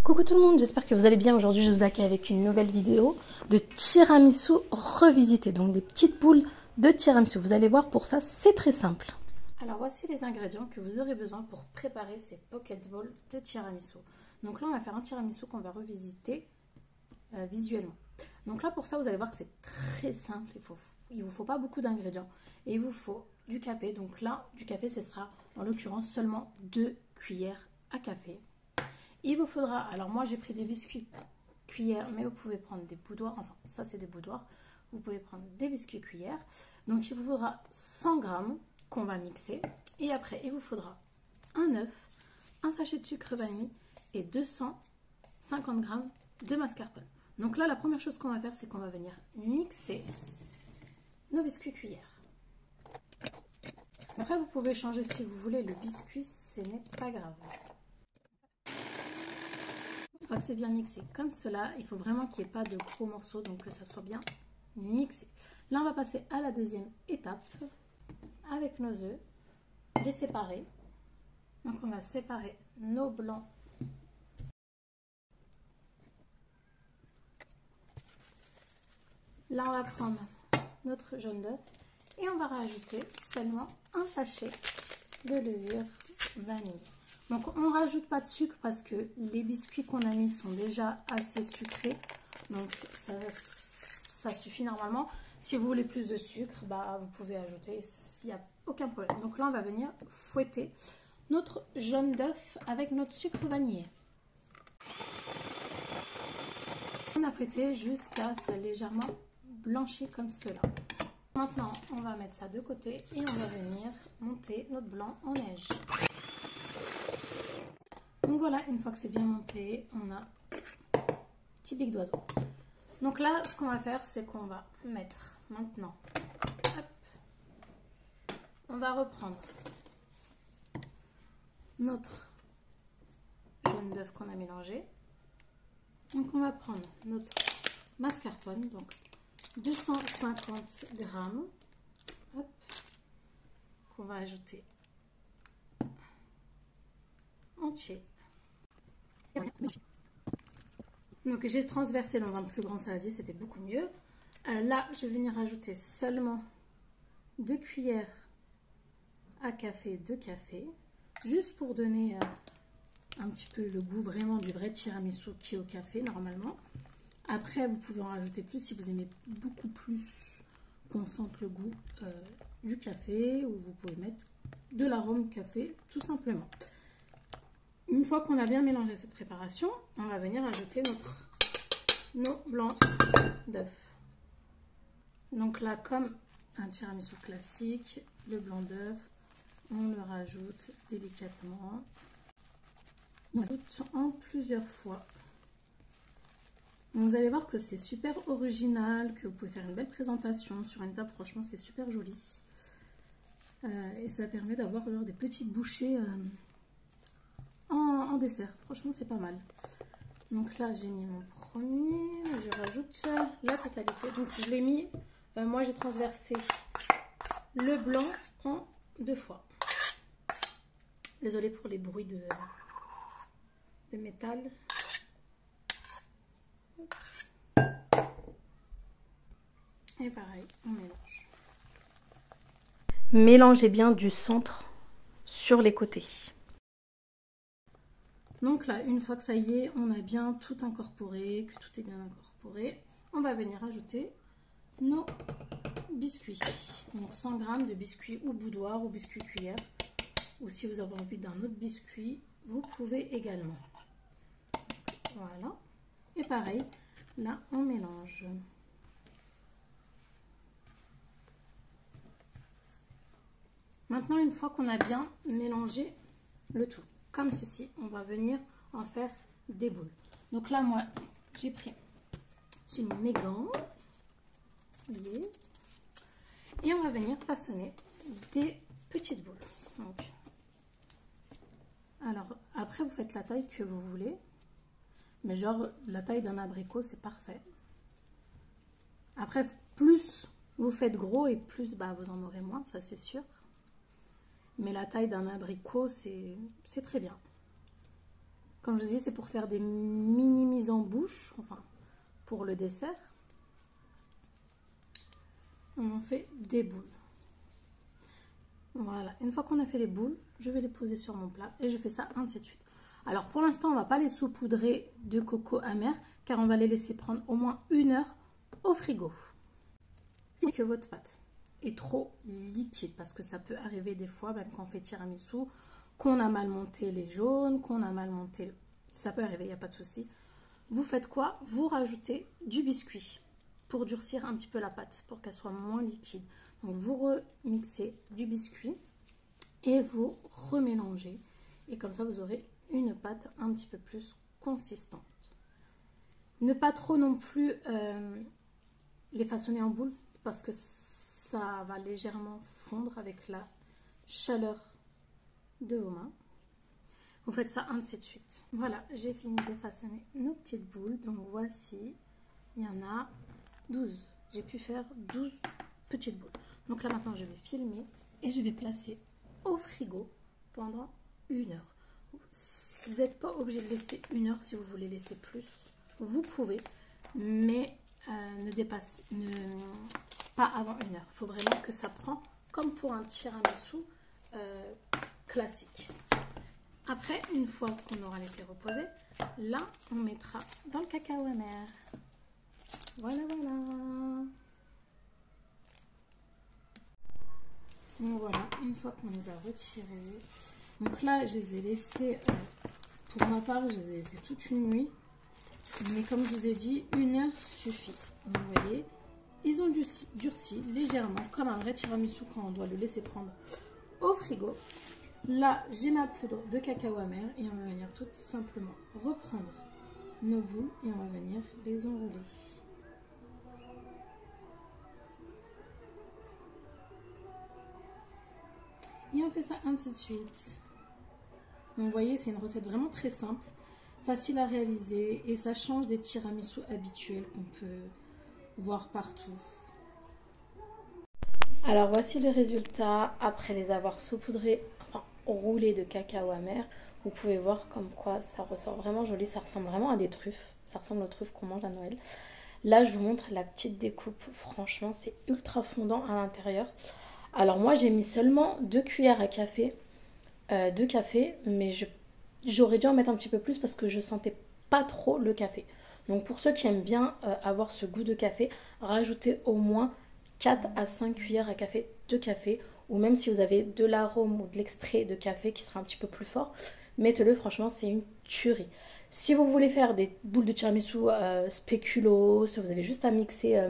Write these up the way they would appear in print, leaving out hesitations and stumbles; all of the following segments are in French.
Coucou tout le monde, j'espère que vous allez bien. Aujourd'hui je vous accueille avec une nouvelle vidéo de tiramisu revisité. Donc des petites boules de tiramisu. Vous allez voir, pour ça c'est très simple. Alors voici les ingrédients que vous aurez besoin pour préparer ces pocket balls de tiramisu. Donc là on va faire un tiramisu qu'on va revisiter visuellement. Donc là pour ça vous allez voir que c'est très simple. Il ne vous faut pas beaucoup d'ingrédients. Et il vous faut du café. Donc là du café ce sera en l'occurrence seulement 2 cuillères à café. Il vous faudra, alors moi j'ai pris des biscuits cuillères, mais vous pouvez prendre des boudoirs, enfin ça c'est des boudoirs, vous pouvez prendre des biscuits cuillères. Donc il vous faudra 100 grammes qu'on va mixer. Et après il vous faudra un œuf, un sachet de sucre vanille et 250 grammes de mascarpone. Donc là la première chose qu'on va faire, c'est qu'on va venir mixer nos biscuits cuillères. Après vous pouvez changer si vous voulez le biscuit, ce n'est pas grave. Une fois que c'est bien mixé comme cela, il faut vraiment qu'il n'y ait pas de gros morceaux, donc que ça soit bien mixé. Là, on va passer à la deuxième étape avec nos œufs, les séparer. Donc, on va séparer nos blancs là, on va prendre notre jaune d'œuf et on va rajouter seulement un sachet de levure vanille. Donc on ne rajoute pas de sucre parce que les biscuits qu'on a mis sont déjà assez sucrés. Donc ça suffit normalement. Si vous voulez plus de sucre, bah, vous pouvez ajouter, s'il n'y a aucun problème. Donc là on va venir fouetter notre jaune d'œuf avec notre sucre vanillé. On a fouetté jusqu'à ce légèrement blanchi comme cela. Maintenant on va mettre ça de côté et on va venir monter notre blanc en neige. Donc voilà, une fois que c'est bien monté, on a un petit bec d'oiseau. Donc là, ce qu'on va faire, c'est qu'on va mettre maintenant, hop, on va reprendre notre jaune d'œuf qu'on a mélangé. Donc on va prendre notre mascarpone, donc 250 grammes, hop, qu'on va ajouter entier. Donc j'ai transversé dans un plus grand saladier, c'était beaucoup mieux. Là, je vais venir rajouter seulement 2 cuillères à café de café, juste pour donner un petit peu le goût vraiment du vrai tiramisu qui est au café normalement. Après, vous pouvez en rajouter plus si vous aimez beaucoup plus qu'on sente le goût du café, ou vous pouvez mettre de l'arôme café tout simplement. Une fois qu'on a bien mélangé cette préparation, on va venir ajouter nos blancs d'œuf. Donc là, comme un tiramisu classique, le blanc d'œuf, on le rajoute délicatement. On rajoute en plusieurs fois. Donc vous allez voir que c'est super original, que vous pouvez faire une belle présentation sur une table. Franchement, c'est super joli. Et ça permet d'avoir des petites bouchées en dessert. Franchement, c'est pas mal. Donc là, j'ai mis mon premier. Je rajoute la totalité. Donc je l'ai mis, moi j'ai transversé le blanc en 2 fois. Désolée pour les bruits de métal. Et pareil, on mélange. Mélangez bien du centre sur les côtés. Donc là, une fois que ça y est, on a bien tout incorporé, que tout est bien incorporé, on va venir ajouter nos biscuits. Donc 100 g de biscuits ou boudoir ou biscuits cuillère. Ou si vous avez envie d'un autre biscuit, vous pouvez également. Voilà. Et pareil, là, on mélange. Maintenant, une fois qu'on a bien mélangé le tout, comme ceci, on va venir en faire des boules. Donc là, moi, j'ai mis mes gants. Et on va venir façonner des petites boules. Donc, alors, après, vous faites la taille que vous voulez. Mais genre, la taille d'un abricot, c'est parfait. Après, plus vous faites gros et plus bah, vous en aurez moins, ça c'est sûr. Mais la taille d'un abricot, c'est très bien. Comme je vous disais, c'est pour faire des mini mises en bouche, enfin pour le dessert. On en fait des boules. Voilà, une fois qu'on a fait les boules, je vais les poser sur mon plat et je fais ça ainsi de suite. Alors pour l'instant, on ne va pas les saupoudrer de coco amer car on va les laisser prendre au moins 1 heure au frigo. Si que votre pâte est trop liquide, parce que ça peut arriver des fois, même quand on fait tiramisu, qu'on a mal monté les jaunes, qu'on a mal monté, ça peut arriver, il n'y a pas de souci. Vous faites quoi? Vous rajoutez du biscuit pour durcir un petit peu la pâte, pour qu'elle soit moins liquide. Donc vous remixez du biscuit et vous remélangez. Et comme ça, vous aurez une pâte un petit peu plus consistante. Ne pas trop non plus les façonner en boule parce que ça va légèrement fondre avec la chaleur de vos mains. Vous faites ça ainsi de suite. Voilà, j'ai fini de façonner nos petites boules. Donc voici, il y en a 12. J'ai pu faire 12 petites boules. Donc là maintenant, je vais filmer et je vais placer au frigo pendant 1 heure. Vous n'êtes pas obligé de laisser 1 heure si vous voulez laisser plus. Vous pouvez, mais pas avant 1 heure. Il faut vraiment que ça prend comme pour un tiramisu classique. Après, une fois qu'on aura laissé reposer, là, on mettra dans le cacao amer. Voilà, voilà. Donc voilà, une fois qu'on les a retirés. Donc là, je les ai laissés, pour ma part, je les ai laissés toute une nuit. Mais comme je vous ai dit, 1 heure suffit. Donc vous voyez, ils ont durci légèrement, comme un vrai tiramisu quand on doit le laisser prendre au frigo. Là, j'ai ma poudre de cacao amer et on va venir tout simplement reprendre nos boules et on va venir les enrouler. Et on fait ça ainsi de suite. Donc vous voyez, c'est une recette vraiment très simple, facile à réaliser et ça change des tiramisu habituels qu'on peut voir partout. Alors voici le résultat après les avoir saupoudrés, enfin roulés de cacao amer. Vous pouvez voir comme quoi ça ressort vraiment joli, ça ressemble vraiment à des truffes. Ça ressemble aux truffes qu'on mange à Noël. Là je vous montre la petite découpe, franchement c'est ultra fondant à l'intérieur. Alors moi j'ai mis seulement 2 cuillères à café, mais j'aurais dû en mettre un petit peu plus parce que je sentais pas trop le café. Donc pour ceux qui aiment bien avoir ce goût de café, rajoutez au moins 4 à 5 cuillères à café de café. Ou même si vous avez de l'arôme ou de l'extrait de café qui sera un petit peu plus fort, mettez-le, franchement c'est une tuerie. Si vous voulez faire des boules de tiramisu spéculoos, vous avez juste à mixer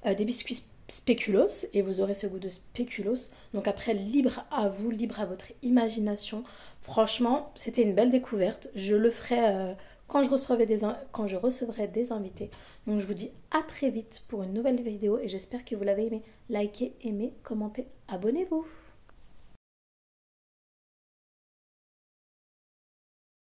des biscuits spéculoos et vous aurez ce goût de spéculoos. Donc après, libre à vous, libre à votre imagination. Franchement, c'était une belle découverte. Je le ferai quand je recevrai des invités. Donc je vous dis à très vite pour une nouvelle vidéo et j'espère que vous l'avez aimé. Likez, aimez, commentez, abonnez-vous.